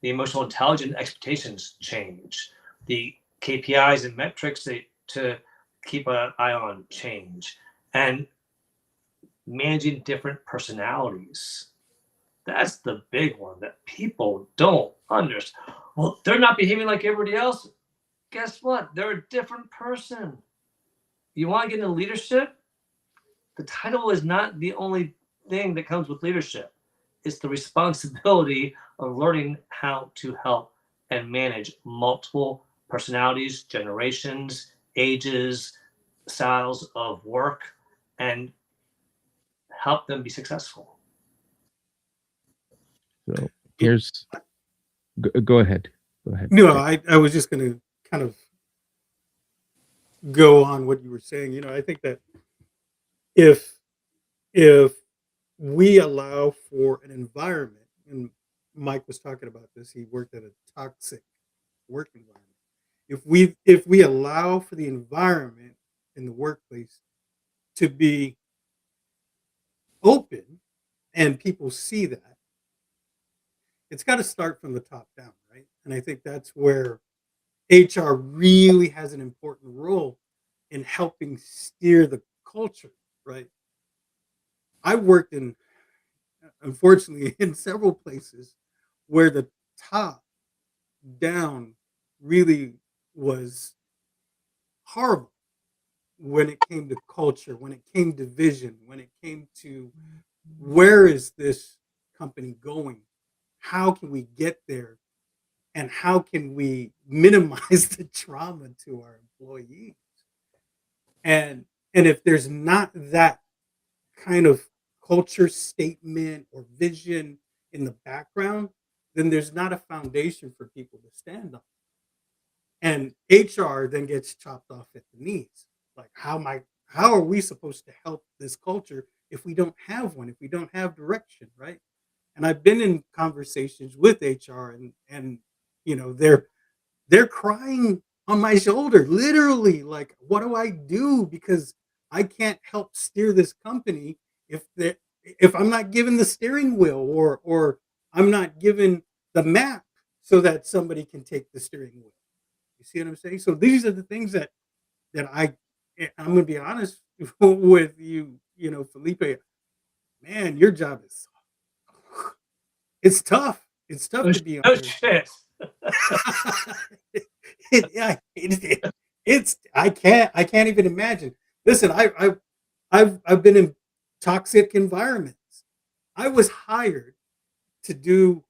The emotional intelligence expectations change. The KPIs and metrics to keep an eye on change. And managing different personalities. That's the big one that people don't understand. Well, they're not behaving like everybody else. Guess what? They're a different person. You want to get into leadership? The title is not the only thing that comes with leadership. It's the responsibility of learning how to help and manage multiple personalities, generations, ages, styles of work, and help them be successful. So here's go ahead. Go ahead. No, I was just going to kind of go on what you were saying. I think that if we allow for an environment, and Mike was talking about this, he worked at a toxic work environment. if we allow for the environment in the workplace to be open and people see that, it's got to start from the top down, right? And I think that's where HR really has an important role in helping steer the culture, right? I worked in, unfortunately, in several places where the top down really was horrible when it came to culture, when it came to vision, when it came to where is this company going? How can we get there? And how can we minimize the trauma to our employees? And if there's not that kind of culture statement or vision in the background, then there's not a foundation for people to stand on. And HR then gets chopped off at the knees. Like how are we supposed to help this culture if we don't have one, if we don't have direction, right? And I've been in conversations with HR and you know, they're crying on my shoulder, literally, like, what do I do? Because I can't help steer this company if if I'm not given the steering wheel or I'm not given the map so that somebody can take the steering wheel. You see what I'm saying? So these are the things that I'm gonna be honest with you, you know, Felipe, man, your job is it's tough. It's tough to be No honest. shit. Yeah, it's I can't even imagine. Listen, I've been in toxic environments. I was hired to do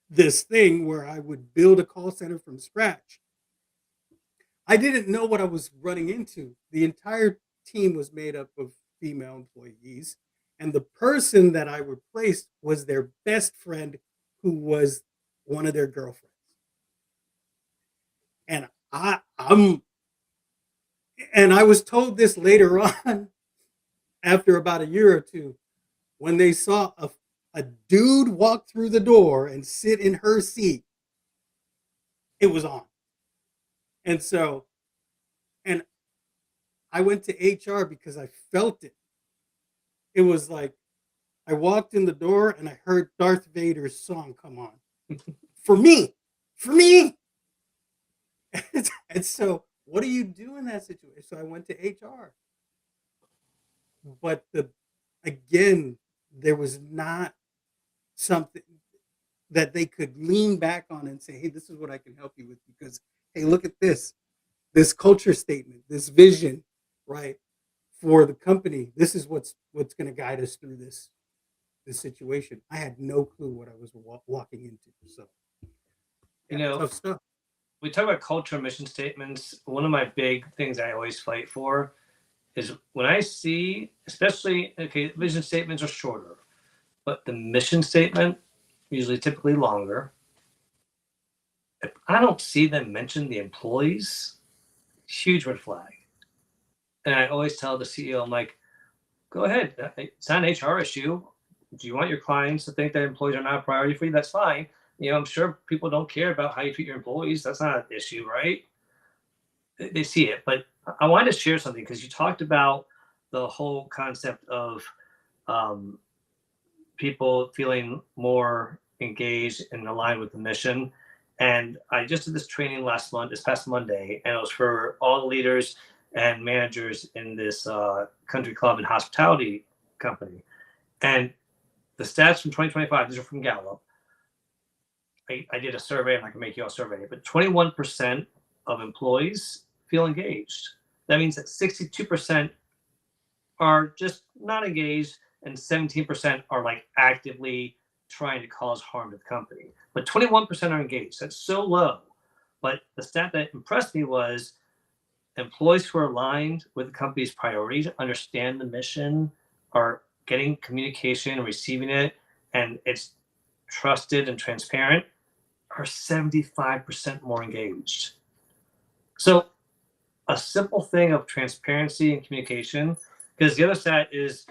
this thing where I would build a call center from scratch. I didn't know what I was running into. The entire team was made up of female employees, and the person that I replaced was their best friend, who was one of their girlfriends. And I'm and I was told this later on, after about a year or two, when they saw a dude walk through the door and sit in her seat, it was on. And so, and I went to HR because I felt it. It was like I walked in the door and I heard Darth Vader's song come on. For me, for me. And so, what do you do in that situation? So I went to HR. But again, there was not something that they could lean back on and say, hey, this is what I can help you with, because hey, look at this culture statement, this vision, right, for the company. This is what's going to guide us through this situation. I had no clue what I was walking into. So You yeah, know, tough stuff. we talk about culture and mission statements. One of my big things I always fight for is when I see, especially, okay, vision statements are shorter, but the mission statement, usually typically longer. If I don't see them mention the employees, huge red flag. And I always tell the CEO, I'm like, go ahead. It's not an HR issue. Do you want your clients to think that employees are not a priority for you? That's fine. You know, I'm sure people don't care about how you treat your employees. That's not an issue, right? They see it. But I wanted to share something because you talked about the whole concept of um, people feeling more engaged and aligned with the mission. And I just did this training this past Monday, and it was for all the leaders and managers in this country club and hospitality company. And the stats from 2025, these are from Gallup. I did a survey, and I can make you all survey it, but 21% of employees feel engaged. That means that 62% are just not engaged, and 17% are like actively trying to cause harm to the company. But 21% are engaged. That's so low. But the stat that impressed me was employees who are aligned with the company's priorities, understand the mission, are getting communication, receiving it, and it's trusted and transparent, are 75% more engaged. So a simple thing of transparency and communication, because the other stat is,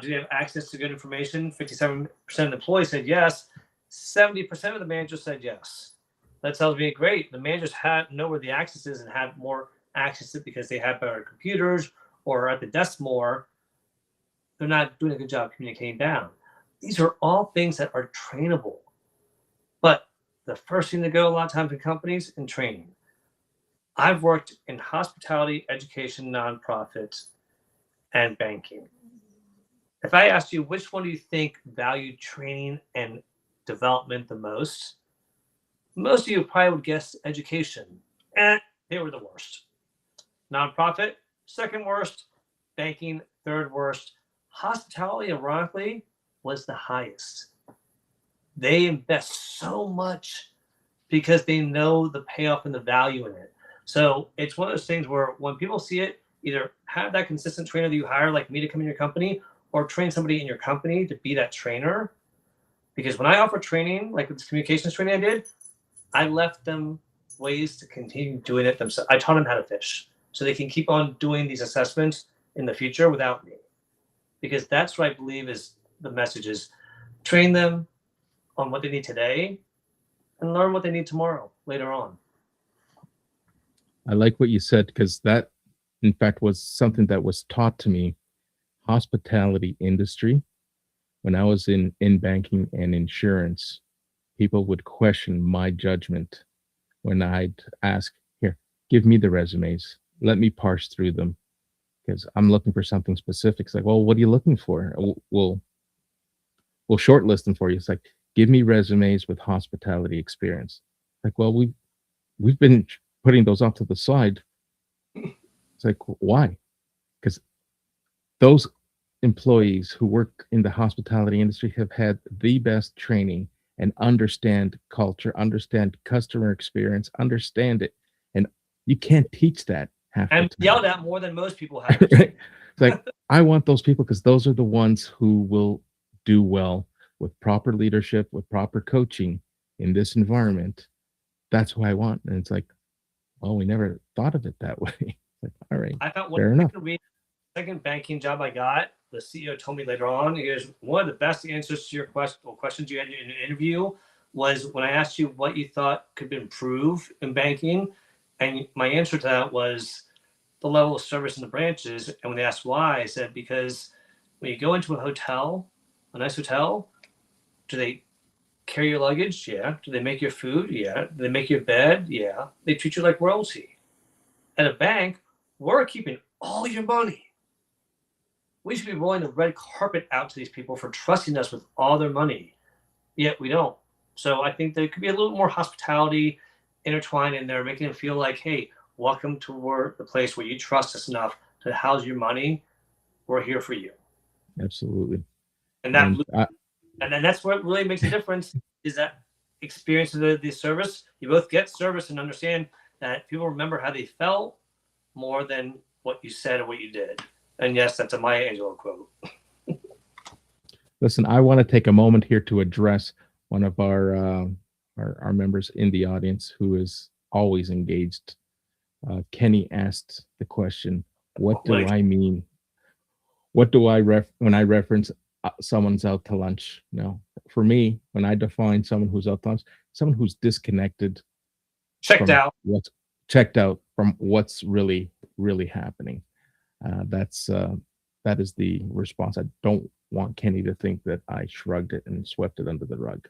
do they have access to good information? 57% of the employees said yes. 70% of the managers said yes. That tells me great. The managers know where the access is and have more access to it because they have better computers or are at the desk more. They're not doing a good job communicating down. These are all things that are trainable. But the first thing to go a lot of times in companies in training. I've worked in hospitality, education, nonprofits, and banking. If I asked you which one do you think valued training and development the most of you probably would guess education. They were the worst. Nonprofit, second worst. Banking, third worst. Hospitality, ironically, was the highest. They invest so much because they know the payoff and the value in it. So it's one of those things where when people see it, either have that consistent trainer that you hire, like me, to come in your company, or train somebody in your company to be that trainer. Because when I offer training, like this communications training I did, I left them ways to continue doing it themselves. I taught them how to fish so they can keep on doing these assessments in the future without me. Because that's what I believe is the message is train them on what they need today and learn what they need tomorrow, later on. I like what you said, because that, in fact, was something that was taught to me. Hospitality industry, when I was in banking and insurance, people would question my judgment when I'd ask, here, give me the resumes, let me parse through them, because I'm looking for something specific. It's like, well, what are you looking for? We'll shortlist them for you. It's like, give me resumes with hospitality experience. Like, well, we've been putting those off to the side. It's like, why? Because those employees who work in the hospitality industry have had the best training and understand culture, understand customer experience, understand it. And you can't teach that half And the time. yelled at more than most people have. Right? It's like, I want those people because those are the ones who will do well with proper leadership, with proper coaching in this environment. That's who I want. And it's like, well, we never thought of it that way. Like, all right, I found fair enough. second banking job I got, the CEO told me later on, he goes, one of the best answers to your questions you had in an interview was when I asked you what you thought could improve in banking. And my answer to that was the level of service in the branches. And when they asked why, I said, because when you go into a hotel, a nice hotel, do they carry your luggage? Yeah. Do they make your food? Yeah. Do they make your bed? Yeah. They treat you like royalty. At a bank, we're keeping all your money. We should be rolling the red carpet out to these people for trusting us with all their money. Yet we don't. So I think there could be a little more hospitality intertwined in there, making them feel like, hey, welcome to the place where you trust us enough to house your money. We're here for you. Absolutely. And and that's what really makes a difference is that experience of the service. You both get service and understand that people remember how they felt more than what you said or what you did. And yes, that's a Maya Angelou quote. Listen, I want to take a moment here to address one of our members in the audience who is always engaged. Kenny asked the question, what do I mean? What do I when I reference someone's out to lunch? No, for me, when I define someone who's out to lunch, someone who's disconnected, checked out from what's really happening. That is the response. I don't want Kenny to think that I shrugged it and swept it under the rug.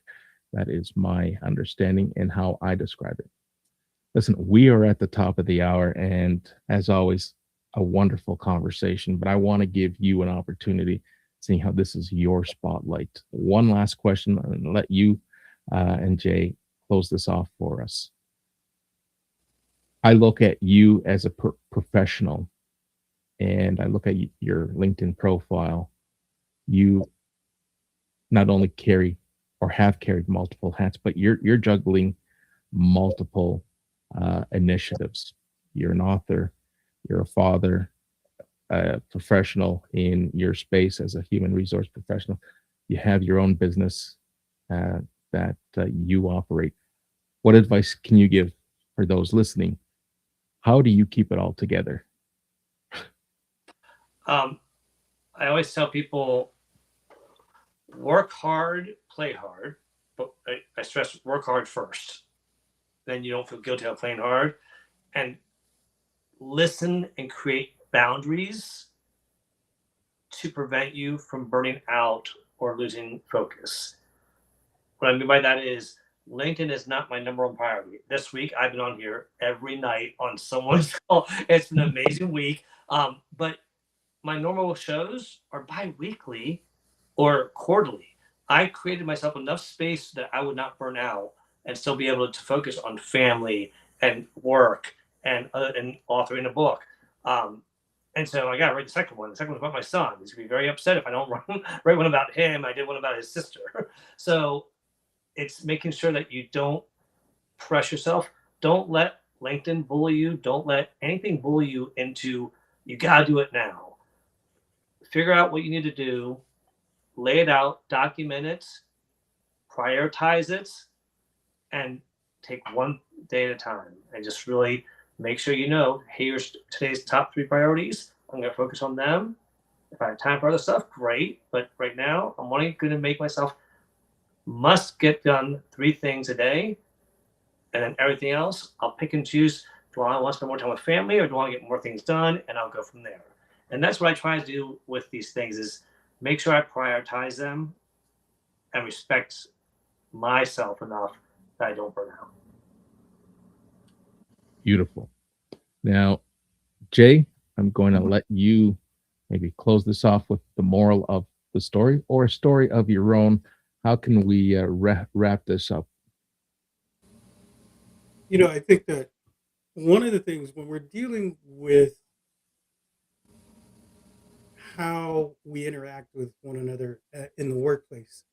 That is my understanding and how I describe it. Listen, we are at the top of the hour, and as always, a wonderful conversation, but I want to give you an opportunity, seeing how this is your spotlight. One last question, and let you and Jay close this off for us. I look at you as a professional, and I look at your LinkedIn profile. You not only carry or have carried multiple hats, but you're juggling multiple initiatives. You're an author, you're a father, a professional in your space as a human resource professional. You have your own business that you operate. What advice can you give for those listening? How do you keep it all together? I always tell people, work hard, play hard, but I stress work hard first. then you don't feel guilty about playing hard. And listen and create boundaries to prevent you from burning out or losing focus. What I mean by that is LinkedIn is not my number one priority. This week, I've been on here every night on someone's call. It's been an amazing week. But my normal shows are bi-weekly or quarterly. I created myself enough space that I would not burn out and still be able to focus on family and work and authoring a book. And so I got to write the second one. The second one's about my son. He's going to be very upset if I don't write one about him. I did one about his sister. So it's making sure that you don't press yourself. Don't let LinkedIn bully you. Don't let anything bully you into, you got to do it now. Figure out what you need to do, lay it out, document it, prioritize it, and take one day at a time. And just really make sure you know, here's today's top 3 priorities. I'm going to focus on them. If I have time for other stuff, great. But right now, I'm only going to make myself must get done 3 things a day. And then everything else, I'll pick and choose. Do I want to spend more time with family, or do I want to get more things done? And I'll go from there. And that's what I try to do with these things, is make sure I prioritize them and respect myself enough that I don't burn out. Beautiful. Now, Jay, I'm going to let you maybe close this off with the moral of the story, or a story of your own. How can we wrap this up? I think that one of the things when we're dealing with how we interact with one another in the workplace,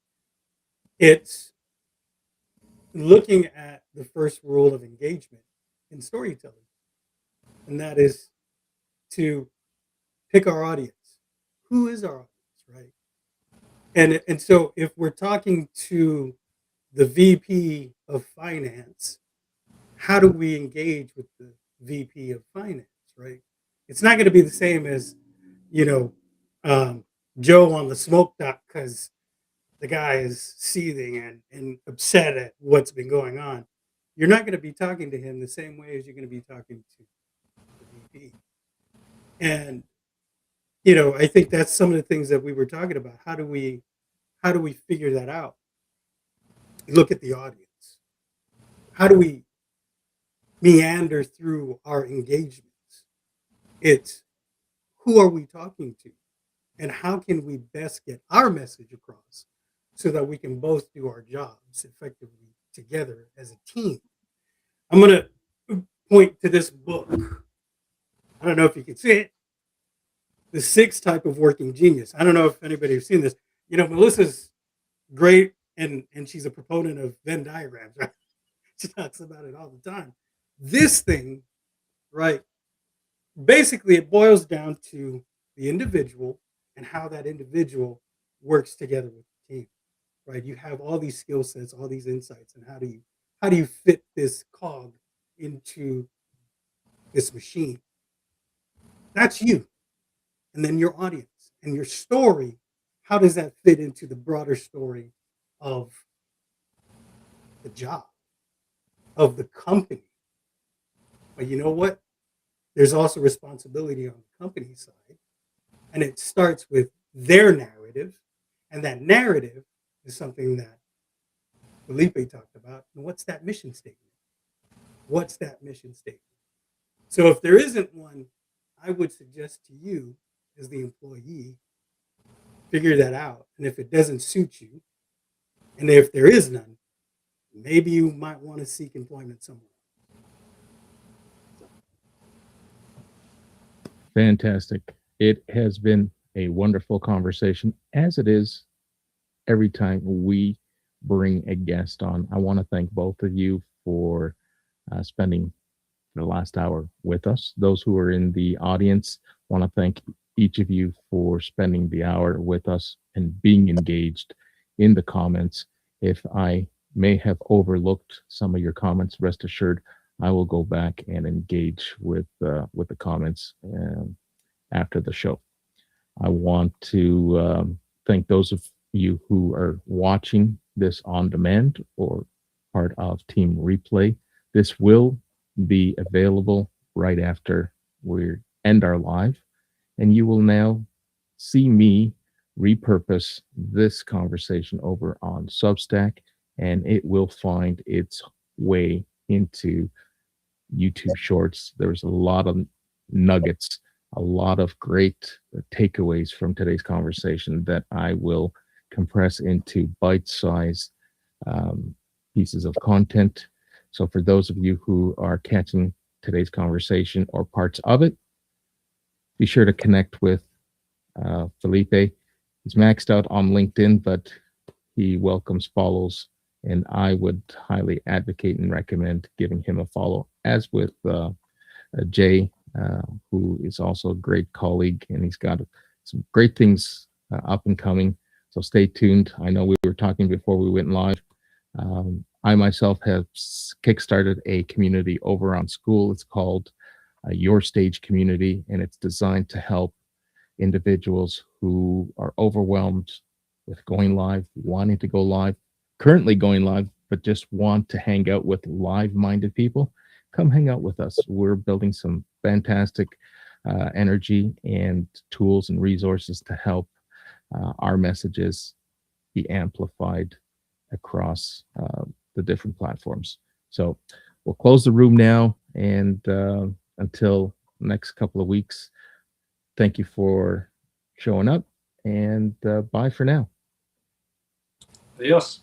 it's looking at the first rule of engagement in storytelling, and that is to pick our audience. Who is our audience, right? And so if we're talking to the VP of finance, how do we engage with the VP of finance, right? It's not going to be the same as, Joe on the smoke dock, because the guy is seething and upset at what's been going on. You're not going to be talking to him the same way as you're going to be talking to the VP. And, I think that's some of the things that we were talking about. How do we figure that out? Look at the audience. How do we meander through our engagements? It's, who are we talking to? And how can we best get our message across so that we can both do our jobs effectively together as a team? I'm going to point to this book. I don't know if you can see it. The 6 Type of Working Genius. I don't know if anybody has seen this. Melissa's great, and she's a proponent of Venn diagrams, right? She talks about it all the time. This thing, right, basically it boils down to the individual and how that individual works together with the team, right? You have all these skill sets, all these insights, and how do you fit this cog into this machine? That's you. And then your audience and your story. How does that fit into the broader story of the job, of the company? But you know what? There's also responsibility on the company side. And it starts with their narrative. And that narrative is something that Felipe talked about. And what's that mission statement? What's that mission statement? So if there isn't one, I would suggest to you as the employee, figure that out. And if it doesn't suit you, and if there is none, maybe you might want to seek employment somewhere. Fantastic. It has been a wonderful conversation, as it is every time we bring a guest on. I want to thank both of you for spending the last hour with us. Those who are in the audience, want to thank each of you for spending the hour with us and being engaged in the comments. If I may have overlooked some of your comments, rest assured I will go back and engage with the comments after the show. I want to thank those of you who are watching this on demand or part of Team Replay. This will be available right after we end our live, and you will now see me repurpose this conversation over on Substack, and it will find its way into YouTube Shorts. There's a lot of nuggets, a lot of great takeaways from today's conversation that I will compress into bite-sized pieces of content. So for those of you who are catching today's conversation or parts of it, be sure to connect with Felipe. He's maxed out on LinkedIn, but he welcomes follows, and I would highly advocate and recommend giving him a follow, as with Jay, who is also a great colleague, and he's got some great things up and coming. So stay tuned. I know we were talking before we went live. I myself have kickstarted a community over on School. It's called Your Stage Community, and it's designed to help individuals who are overwhelmed with going live, wanting to go live, currently going live, but just want to hang out with live-minded people. Come hang out with us. We're building some fantastic energy and tools and resources to help our messages be amplified across the different platforms. So we'll close the room now, and until next couple of weeks, thank you for showing up, and bye for now. Adios.